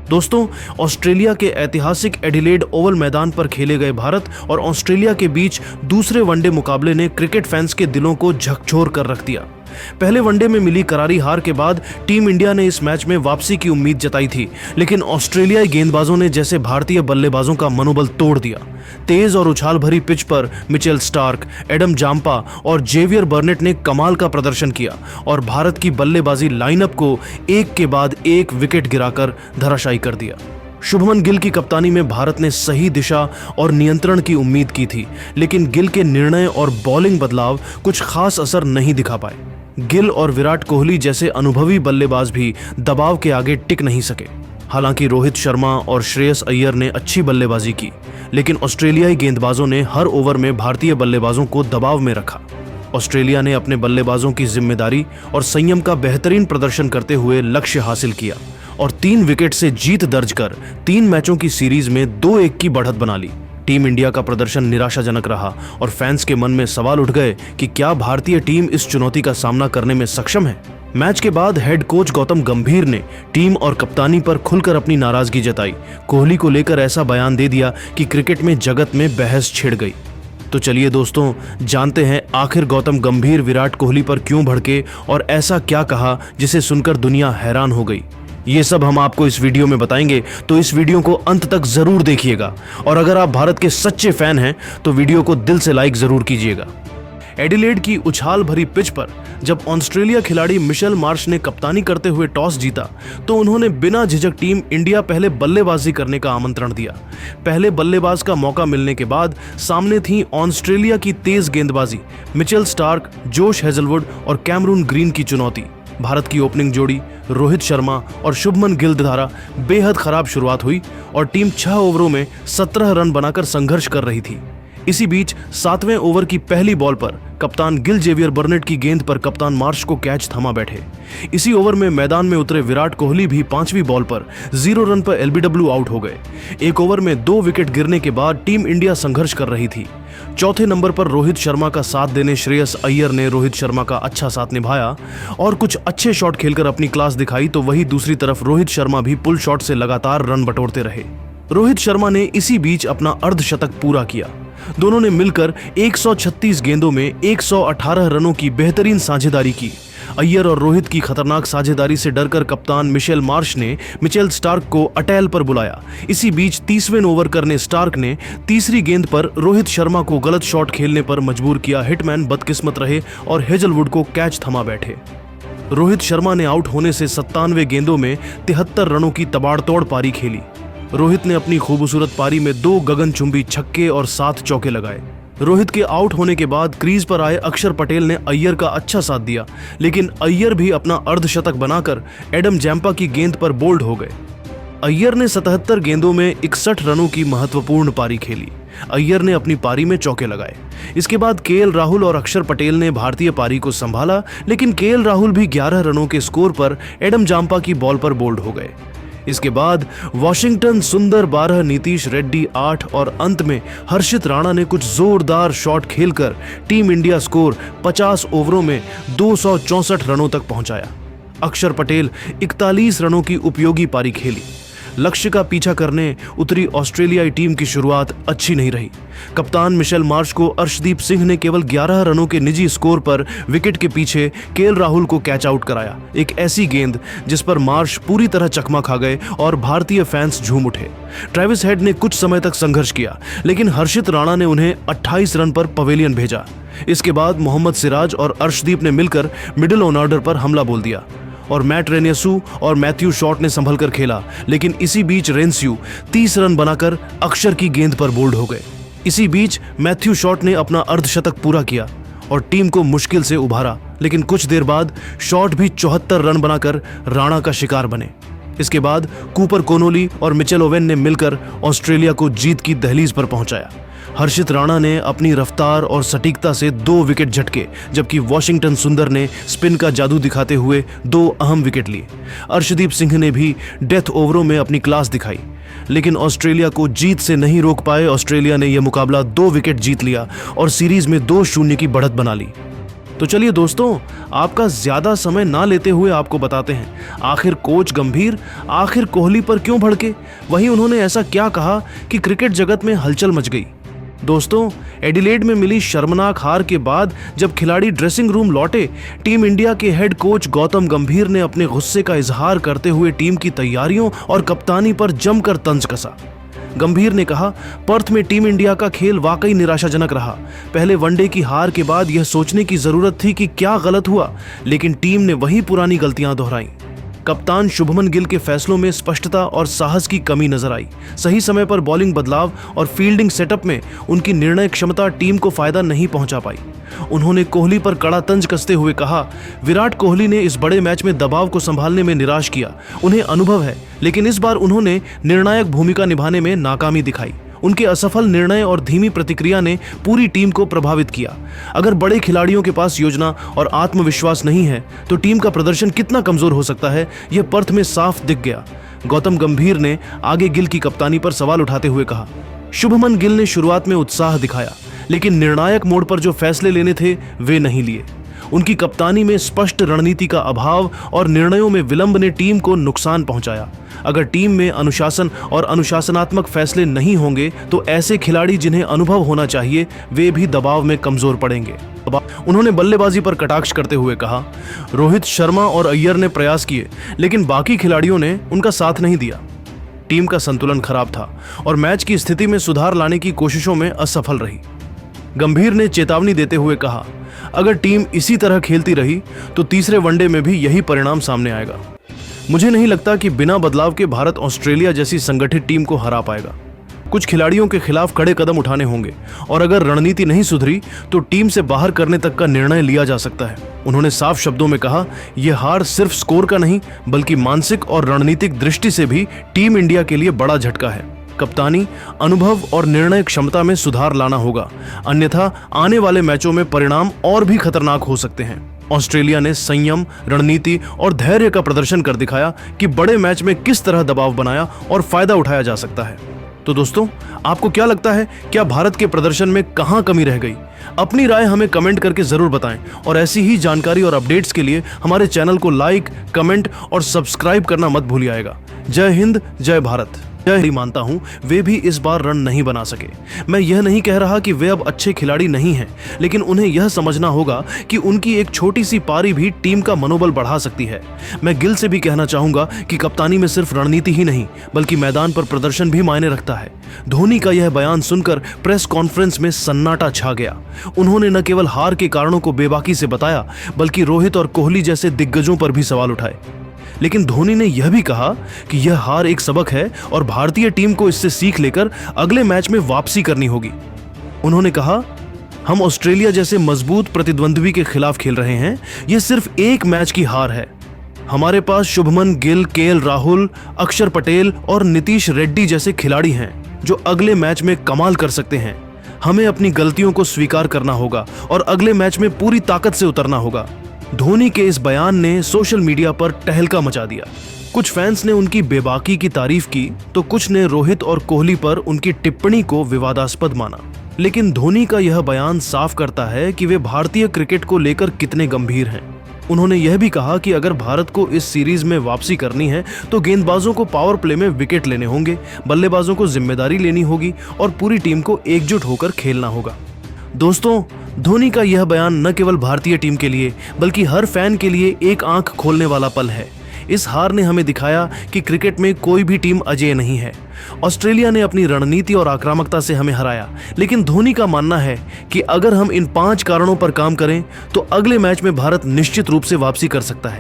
दोस्तों, ऑस्ट्रेलिया के ऐतिहासिक एडिलेड ओवल मैदान पर खेले गए भारत और ऑस्ट्रेलिया के बीच दूसरे वनडे मुकाबले ने क्रिकेट फैंस के दिलों को झकझोर कर रख दिया। पहले वनडे में मिली करारी हार के बाद टीम इंडिया ने इस मैच में वापसी की उम्मीद जताई थी, लेकिन ऑस्ट्रेलियाई गेंदबाजों ने जैसे भारतीय बल्लेबाजों का मनोबल तोड़ दिया। तेज और उछाल भरी पिच पर मिचेल स्टार्क, एडम जाम्पा और जेवियर बर्नेट ने कमाल का प्रदर्शन किया और भारत की बल्लेबाजी लाइनअप को एक के बाद एक विकेट गिराकर धराशायी कर दिया। शुभमन गिल की कप्तानी में भारत ने सही दिशा और नियंत्रण की उम्मीद की थी, लेकिन गिल के निर्णय और बॉलिंग बदलाव कुछ खास असर नहीं दिखा पाए। गिल और विराट कोहली जैसे अनुभवी बल्लेबाज भी दबाव के आगे टिक नहीं सके। हालांकि रोहित शर्मा और श्रेयस अय्यर ने अच्छी बल्लेबाजी की, लेकिन ऑस्ट्रेलियाई गेंदबाजों ने हर ओवर में भारतीय बल्लेबाजों को दबाव में रखा। ऑस्ट्रेलिया ने अपने बल्लेबाजों की जिम्मेदारी और संयम का बेहतरीन प्रदर्शन करते हुए लक्ष्य हासिल किया और 3 विकेट से जीत दर्ज कर 3 मैचों की सीरीज में 2-1 की बढ़त बना ली। टीम इंडिया का प्रदर्शन निराशाजनक रहा और फैंस के मन में सवाल उठ गए कि क्या भारतीय टीम इस चुनौती का सामना करने में सक्षम है। मैच के बाद हेड कोच गौतम गंभीर ने टीम और कप्तानी पर खुलकर अपनी नाराजगी जताई। कोहली को लेकर ऐसा बयान दे दिया कि क्रिकेट में जगत में बहस छिड़ गई। तो चलिए दोस्तों, जानते हैं आखिर गौतम गंभीर विराट कोहली पर क्यों भड़के और ऐसा क्या कहा जिसे सुनकर दुनिया हैरान हो गई। ये सब हम आपको इस वीडियो में बताएंगे, तो इस वीडियो को अंत तक जरूर देखिएगा। और अगर आप भारत के सच्चे फैन हैं तो वीडियो को दिल से लाइक जरूर कीजिएगा। एडिलेड की उछाल भरी पिच पर जब ऑस्ट्रेलिया खिलाड़ी मिशेल मार्श ने कप्तानी करते हुए टॉस जीता तो उन्होंने बिना झिझक टीम इंडिया पहले बल्लेबाजी करने का आमंत्रण दिया। पहले बल्लेबाज का मौका मिलने के बाद सामने थी ऑस्ट्रेलिया की तेज गेंदबाजी, मिचेल स्टार्क, जोश हेजलवुड और कैमरून ग्रीन की चुनौती। भारत की ओपनिंग जोड़ी रोहित शर्मा और शुभमन गिल द्वारा बेहद खराब शुरुआत हुई और टीम 6 ओवरों में 17 रन बनाकर संघर्ष कर रही थी। इसी बीच 7वें ओवर की पहली बॉल पर कप्तान गिल जेवियर बर्नेट की गेंद पर कप्तान मार्श को कैच थमा बैठे। इसी ओवर में मैदान में उतरे विराट कोहली भी 5वीं बॉल पर 0 रन पर एलबीडब्ल्यू आउट हो गए। एक ओवर में 2 विकेट गिरने के बाद टीम इंडिया संघर्ष कर रही थी। चौथे नंबर पर रोहित शर्मा का साथ देने श्रेयस अय्यर ने रोहित शर्मा का अच्छा साथ निभाया और कुछ अच्छे शॉट खेलकर अपनी क्लास दिखाई, तो वही दूसरी तरफ रोहित शर्मा भी पुल शॉट से लगातार रन बटोरते रहे। रोहित शर्मा ने इसी बीच अपना अर्धशतक पूरा किया। दोनों ने मिलकर 136 गेंदों में 118 रनों की बेहतरीन साझेदारी की। अय्यर और रोहित की खतरनाक साझेदारी से डरकर कप्तान मिशेल मार्श ने मिचेल स्टार्क को अटैल पर बुलाया। इसी बीच 30वें ओवर करने स्टार्क ने तीसरी गेंद पर रोहित शर्मा को गलत शॉट खेलने पर मजबूर किया। हिटमैन बदकिस्मत रहे और हेजलवुड को कैच थमा बैठे। रोहित शर्मा ने आउट होने से 97 गेंदों में 73 रनों की तबाड़तोड़ पारी खेली। रोहित ने अपनी खूबसूरत पारी में 2 गगनचुंबी छक्के और 7 चौके लगाए। रोहित के आउट होने के बाद क्रीज पर आए अक्षर पटेल ने अय्यर का अच्छा साथ दिया, लेकिन अय्यर भी अपना अर्धशतक बनाकर एडम जैम्पा की गेंद पर बोल्ड हो गए। अय्यर ने 77 गेंदों में 61 रनों की महत्वपूर्ण पारी खेली। अय्यर ने अपनी पारी में चौके लगाए। इसके बाद केएल राहुल और अक्षर पटेल ने भारतीय पारी को संभाला, लेकिन केएल राहुल भी 11 रनों के स्कोर पर एडम जाम्पा की बॉल पर बोल्ड हो गए। इसके बाद वॉशिंगटन सुंदर 12, नीतीश रेड्डी 8 और अंत में हर्षित राणा ने कुछ जोरदार शॉट खेलकर टीम इंडिया स्कोर 50 ओवरों में 264 रनों तक पहुंचाया। अक्षर पटेल 41 रनों की उपयोगी पारी खेली। लक्ष्य का पीछा करने उतरी ऑस्ट्रेलियाई टीम की शुरुआत अच्छी नहीं रही। कप्तान मिशेल मार्श को अर्शदीप सिंह ने केवल 11 रनों के निजी स्कोर पर विकेट के पीछे केएल राहुल को कैच आउट कराया। एक ऐसी गेंद जिस पर मार्श पूरी तरह चकमा खा गए और भारतीय फैंस झूम उठे। ट्रेविस हेड ने कुछ समय तक संघर्ष किया, लेकिन हर्षित राणा ने उन्हें 28 रन पर पवेलियन भेजा। इसके बाद मोहम्मद सिराज और अर्शदीप ने मिलकर मिडिल ऑर्डर पर हमला बोल दिया और मैट रेन्यसू और मैथ्यू शॉट ने संभल कर खेला, लेकिन इसी बीच रेन्स्यू 30 रन बनाकर अक्षर की गेंद पर बोल्ड हो गए। इसी बीच मैथ्यू शॉट ने अपना अर्धशतक पूरा किया और टीम को मुश्किल से उभारा, लेकिन कुछ देर बाद शॉट भी 74 रन बनाकर राणा का शिकार बने। इसके बाद कूपर कोनोली और मिचेल ओवेन ने मिलकर ऑस्ट्रेलिया को जीत की दहलीज पर पहुंचाया। हर्षित राणा ने अपनी रफ्तार और सटीकता से 2 विकेट झटके, जबकि वॉशिंगटन सुंदर ने स्पिन का जादू दिखाते हुए 2 अहम विकेट लिए। अर्शदीप सिंह ने भी डेथ ओवरों में अपनी क्लास दिखाई, लेकिन ऑस्ट्रेलिया को जीत से नहीं रोक पाए। ऑस्ट्रेलिया ने यह मुकाबला 2 विकेट जीत लिया और सीरीज में 2-0 की बढ़त बना ली। तो चलिए दोस्तों, आपका ज्यादा समय ना लेते हुए आपको बताते हैं आखिर कोच गंभीर आखिर कोहली पर क्यों भड़के, वहीं उन्होंने ऐसा क्या कहा कि क्रिकेट जगत में हलचल मच गई। दोस्तों, एडिलेड में मिली शर्मनाक हार के बाद जब खिलाड़ी ड्रेसिंग रूम लौटे, टीम इंडिया के हेड कोच गौतम गंभीर ने अपने गुस्से का इजहार करते हुए टीम की तैयारियों और कप्तानी पर जमकर तंज कसा। गंभीर ने कहा, पर्थ में टीम इंडिया का खेल वाकई निराशाजनक रहा। पहले वनडे की हार के बाद यह सोचने की जरूरत थी कि क्या गलत हुआ, लेकिन टीम ने वही पुरानी गलतियां दोहराई। कप्तान शुभमन गिल के फैसलों में स्पष्टता और साहस की कमी नजर आई। सही समय पर बॉलिंग बदलाव और फील्डिंग सेटअप में उनकी निर्णय क्षमता टीम को फायदा नहीं पहुंचा पाई। उन्होंने कोहली पर कड़ा तंज कसते हुए कहा, विराट कोहली ने इस बड़े मैच में दबाव को संभालने में निराश किया। उन्हें अनुभव है, लेकिन इस बार उन्होंने निर्णायक भूमिका निभाने में नाकामी दिखाई। उनके असफल निर्णय और धीमी प्रतिक्रिया ने पूरी टीम को प्रभावित किया। अगर बड़े खिलाड़ियों के पास योजना और आत्मविश्वास नहीं है तो टीम का प्रदर्शन कितना कमजोर हो सकता है, यह पर्थ में साफ दिख गया। गौतम गंभीर ने आगे गिल की कप्तानी पर सवाल उठाते हुए कहा, शुभमन गिल ने शुरुआत में उत्साह दिखाया, लेकिन निर्णायक मोड़ पर जो फैसले लेने थे वे नहीं लिए। उनकी कप्तानी में स्पष्ट रणनीति का अभाव और निर्णयों में विलंब ने टीम को नुकसान पहुंचाया। अगर टीम में अनुशासन और अनुशासनात्मक फैसले नहीं होंगे तो ऐसे खिलाड़ी जिन्हें अनुभव होना चाहिए वे भी दबाव में कमजोर पड़ेंगे। उन्होंने बल्लेबाजी पर कटाक्ष करते हुए कहा, रोहित शर्मा और अय्यर ने प्रयास किए, लेकिन बाकी खिलाड़ियों ने उनका साथ नहीं दिया। टीम का संतुलन खराब था और मैच की स्थिति में सुधार लाने की कोशिशों में असफल रही। गंभीर ने चेतावनी देते हुए कहा, अगर टीम इसी तरह खेलती रही तो तीसरे वनडे में भी यही परिणाम सामने आएगा। मुझे नहीं लगता कि बिना बदलाव के भारत ऑस्ट्रेलिया जैसी संगठित टीम को हरा पाएगा। कुछ खिलाड़ियों के खिलाफ कड़े कदम उठाने होंगे और अगर रणनीति नहीं सुधरी तो टीम से बाहर करने तक का निर्णय लिया जा सकता है। उन्होंने साफ शब्दों में कहा, यह हार सिर्फ स्कोर का नहीं बल्कि मानसिक और रणनीतिक दृष्टि से भी टीम इंडिया के लिए बड़ा झटका है। कप्तानी, अनुभव और निर्णय क्षमता में सुधार लाना होगा, अन्यथा आने वाले मैचों में परिणाम और भी खतरनाक हो सकते हैं। ऑस्ट्रेलिया ने संयम, रणनीति और धैर्य का प्रदर्शन कर दिखाया कि बड़े मैच में किस तरह दबाव बनाया और फायदा उठाया जा सकता है। तो दोस्तों, आपको क्या लगता है, क्या भारत के प्रदर्शन में कहां कमी रह गई? अपनी राय हमें कमेंट करके जरूर बताएं और ऐसी ही जानकारी और अपडेट्स के लिए हमारे चैनल को लाइक, कमेंट और सब्सक्राइब करना मत भूलिएगा। जय हिंद, जय भारत। मैं मानता हूं वे भी इस बार रन नहीं बना सके। मैं यह नहीं कह रहा कि वे अब अच्छे खिलाड़ी नहीं हैं, लेकिन उन्हें यह समझना होगा कि उनकी एक छोटी सी पारी भी टीम का मनोबल बढ़ा सकती है। मैं गिल से भी कहना चाहूंगा कि कप्तानी में सिर्फ रणनीति ही नहीं बल्कि मैदान पर प्रदर्शन भी मायने रखता है। धोनी का यह बयान सुनकर प्रेस कॉन्फ्रेंस में सन्नाटा छा गया। उन्होंने न केवल हार के कारणों को बेबाकी से बताया बल्कि रोहित और कोहली जैसे दिग्गजों पर भी सवाल उठाए। लेकिन धोनी ने यह भी कहा कि यह हार एक सबक है और भारतीय टीम को इससे सीख लेकर अगले मैच में वापसी करनी होगी। उन्होंने कहा, हम ऑस्ट्रेलिया जैसे मजबूत प्रतिद्वंद्वी के खिलाफ खेल रहे हैं। यह सिर्फ एक मैच की हार है। हमारे पास शुभमन गिल, केएल राहुल, अक्षर पटेल और नीतीश रेड्डी जैसे खिलाड़ी हैं जो अगले मैच में कमाल कर सकते हैं। हमें अपनी गलतियों को स्वीकार करना होगा और अगले मैच में पूरी ताकत से उतरना होगा। धोनी के इस बयान ने सोशल मीडिया पर तहलका मचा दिया। कुछ फैंस ने उनकी बेबाकी की तारीफ की तो कुछ ने रोहित और कोहली पर उनकी टिप्पणी को विवादास्पद माना। लेकिन धोनी का यह बयान साफ करता है कि वे भारतीय क्रिकेट को लेकर कितने गंभीर हैं। उन्होंने यह भी कहा कि अगर भारत को इस सीरीज में वापसी करनी है तो गेंदबाजों को पावर प्ले में विकेट लेने होंगे, बल्लेबाजों को जिम्मेदारी लेनी होगी और पूरी टीम को एकजुट होकर खेलना होगा। दोस्तों, धोनी का यह बयान न केवल भारतीय टीम के लिए बल्कि हर फैन के लिए एक आंख खोलने वाला पल है। इस हार ने हमें दिखाया कि क्रिकेट में कोई भी टीम अजेय नहीं है। ऑस्ट्रेलिया ने अपनी रणनीति और आक्रामकता से हमें हराया, लेकिन धोनी का मानना है कि अगर हम इन 5 कारणों पर काम करें तो अगले मैच में भारत निश्चित रूप से वापसी कर सकता है।